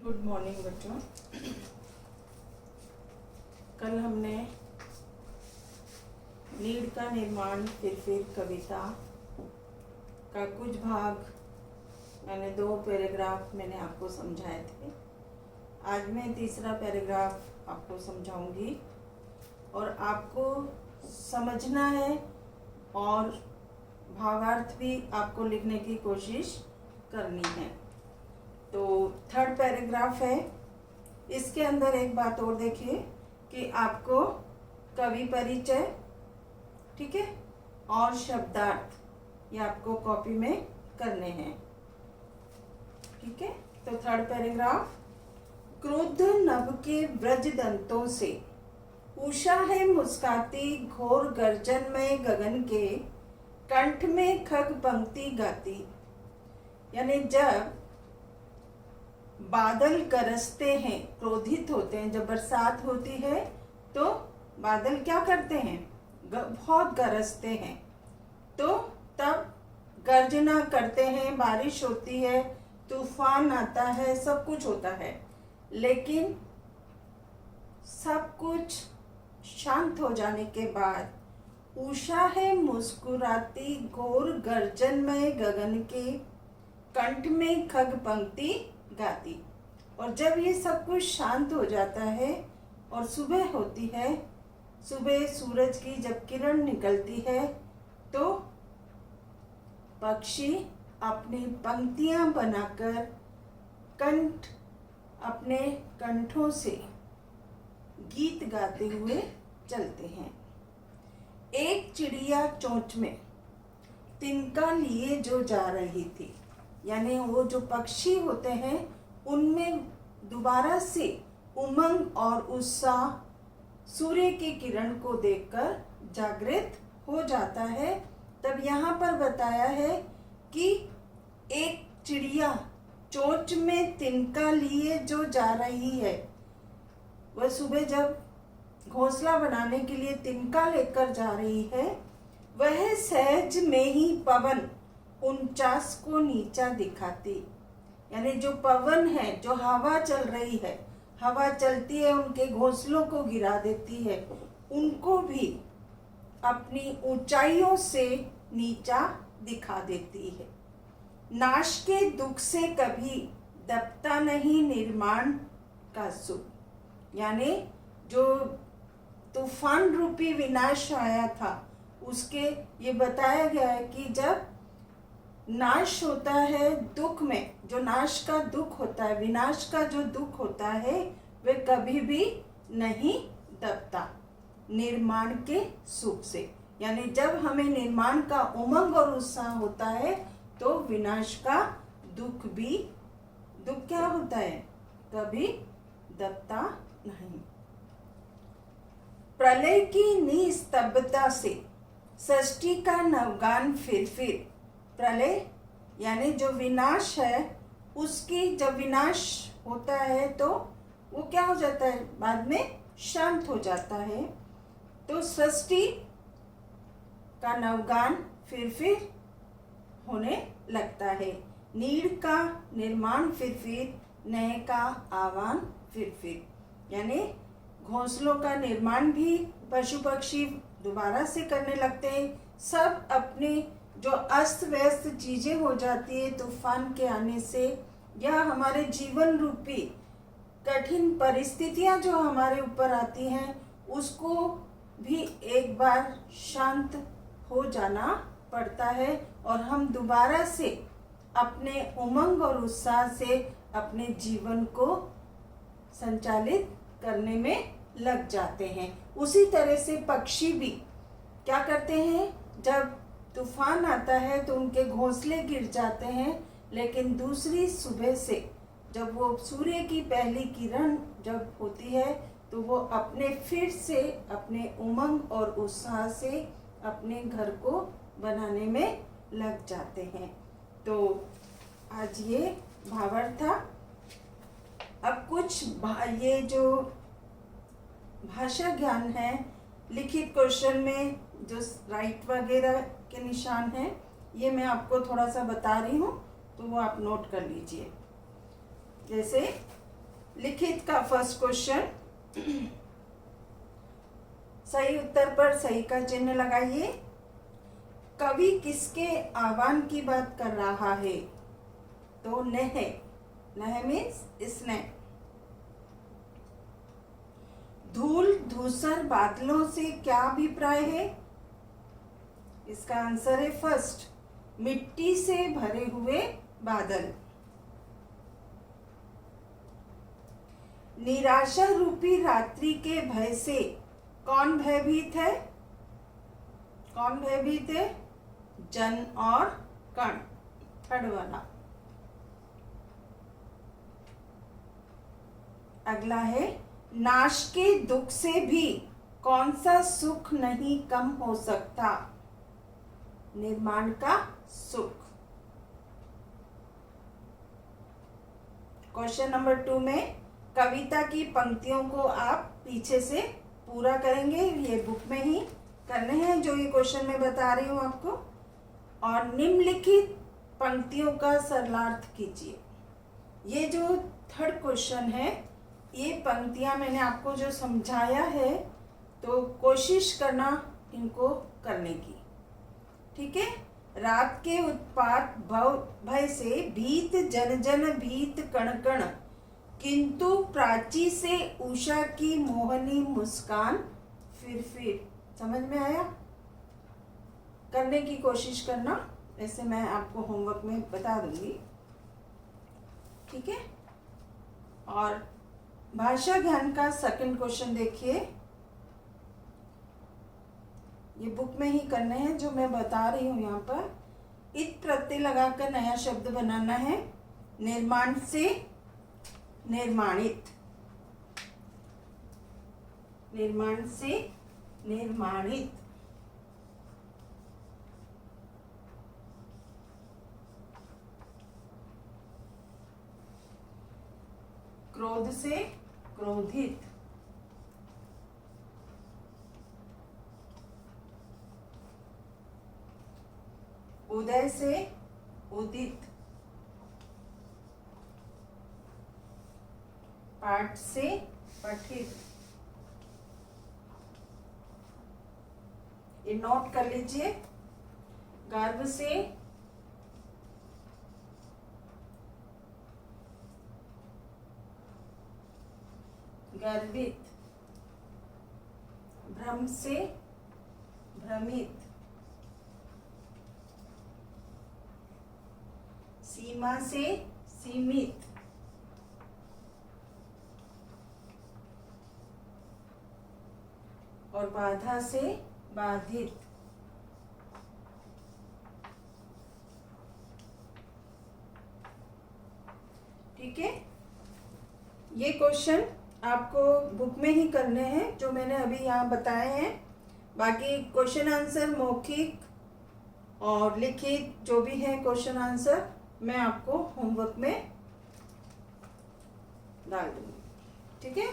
Good morning बच्चों। कल हमने नीड का निर्माण फिर कविता का कुछ भाग मैंने 2 पैराग्राफ मैंने आपको समझाए थे। आज मैं तीसरा पैराग्राफ आपको समझाऊंगी और आपको समझना है और भावार्थ भी आपको लिखने की कोशिश करनी है। तो 3rd पैराग्राफ है। इसके अंदर एक बात और देखिए कि आपको कवि परिचय, ठीक है, और शब्दार्थ ये आपको कॉपी में करने हैं, ठीक है। तो 3rd पैराग्राफ, क्रुद्ध नभ के ब्रज दंतों से उषा है मुस्काती, घोर गर्जन में गगन के कंठ में खग पंक्ति गाती। यानी जब बादल गरजते हैं, क्रोधित होते हैं, जब बरसात होती है तो बादल क्या करते हैं, बहुत गरजते हैं, तो तब गर्जना करते हैं, बारिश होती है, तूफान आता है, सब कुछ होता है। लेकिन सब कुछ शांत हो जाने के बाद उषा है मुस्कुराती, घोर गर्जनमय गगन के कंठ में खग पंक्ति गाती। और जब ये सब कुछ शांत हो जाता है और सुबह होती है, सुबह सूरज की जब किरण निकलती है तो पक्षी अपनी पंक्तियां बनाकर कंठ अपने कंठों से गीत गाते हुए चलते हैं। एक चिड़िया चोंच में तिनका लिए जो जा रही थी, यानी वो जो पक्षी होते हैं उनमें दोबारा से उमंग और उत्साह सूर्य की किरण को देखकर जागृत हो जाता है। तब यहाँ पर बताया है कि एक चिड़िया चोंच में तिनका लिए जो जा रही है, वह सुबह जब घोंसला बनाने के लिए तिनका लेकर जा रही है, वह सहज में ही पवन 49 को नीचा दिखाती। यानी जो पवन है, जो हवा चल रही है, हवा चलती है उनके घोंसलों को गिरा देती है, उनको भी अपनी ऊंचाइयों से नीचा दिखा देती है। नाश के दुख से कभी दबता नहीं निर्माण का सुख। यानी जो तूफान रूपी विनाश आया था उसके ये बताया गया है कि जब नाश होता है दुख में, जो नाश का दुख होता है, विनाश का जो दुख होता है, वह कभी भी नहीं दबता निर्माण के सुख से। यानी जब हमें निर्माण का उमंग और उत्साह होता है तो विनाश का दुख क्या होता है, कभी दबता नहीं। प्रलय की निस्तब्धता से सृष्टि का नवगान फिर प्रलय यानी जो विनाश है, उसकी जब विनाश होता है तो वो क्या हो जाता है, बाद में शांत हो जाता है। तो सृष्टि का नवगान फिर होने लगता है। नीड़ का निर्माण फिर नए का आह्वान फिर। यानी घोंसलों का निर्माण भी पशु पक्षी दोबारा से करने लगते हैं। सब अपनी जो अस्त व्यस्त चीजें हो जाती है तूफान के आने से, या हमारे जीवन रूपी कठिन परिस्थितियां जो हमारे ऊपर आती हैं, उसको भी एक बार शांत हो जाना पड़ता है और हम दोबारा से अपने उमंग और उत्साह से अपने जीवन को संचालित करने में लग जाते हैं। उसी तरह से पक्षी भी क्या करते हैं, जब तूफान आता है तो उनके घोंसले गिर जाते हैं, लेकिन दूसरी सुबह से जब वो सूर्य की पहली किरण जब होती है तो वो फिर से अपने उमंग और उत्साह से अपने घर को बनाने में लग जाते हैं। तो आज ये भावार्थ था। अब कुछ ये जो भाषा ज्ञान है, लिखित क्वेश्चन में जो राइट वगैरह के निशान हैं, ये मैं आपको थोड़ा सा बता रही हूँ, तो वो आप नोट कर लीजिए। जैसे लिखित का फर्स्ट क्वेश्चन, सही उत्तर पर सही का चिन्ह लगाइए। कवि किसके आह्वान की बात कर रहा है? तो नह, नह मीन्स इसने। धूल धूसर बादलों से क्या अभिप्राय है? इसका आंसर है फर्स्ट, मिट्टी से भरे हुए बादल। निराशा रूपी रात्रि के भय से कौन भयभीत है? कौन भयभीत है? जन और कण, थर्ड वाला। अगला है, नाश के दुख से भी कौन सा सुख नहीं कम हो सकता? निर्माण का सुख। क्वेश्चन नंबर 2 में कविता की पंक्तियों को आप पीछे से पूरा करेंगे, ये बुक में ही करने हैं जो ये क्वेश्चन मैं बता रही हूँ आपको। और निम्नलिखित पंक्तियों का सरलार्थ कीजिए। ये जो थर्ड क्वेश्चन है, ये पंक्तियाँ मैंने आपको जो समझाया है, तो कोशिश करना इनको करने की, ठीक है। रात के उत्पात भय से भीत जन जन भीत कण कण, किंतु प्राची से उषा की मोहनी मुस्कान फिर। समझ में आया? करने की कोशिश करना, ऐसे मैं आपको होमवर्क में बता दूंगी, ठीक है। और भाषा ज्ञान का सेकंड क्वेश्चन देखिए, ये बुक में ही करने हैं जो मैं बता रही हूँ। यहाँ पर इत प्रत्यय लगाकर नया शब्द बनाना है। निर्माण से निर्माणित, निर्माण से निर्माणित। क्रोध से क्रोधित, उदय से उदित, पाठ से पठित। ये नोट कर लीजिए। गर्भ से गर्वित, भ्रम से भ्रमित, सीमा से सीमित, और बाधा से बाधित। ठीक है, ये क्वेश्चन आपको बुक में ही करने हैं जो मैंने अभी यहाँ बताए हैं। बाकी क्वेश्चन आंसर मौखिक और लिखित जो भी है क्वेश्चन आंसर मैं आपको होमवर्क में डाल दूँगी, ठीक है।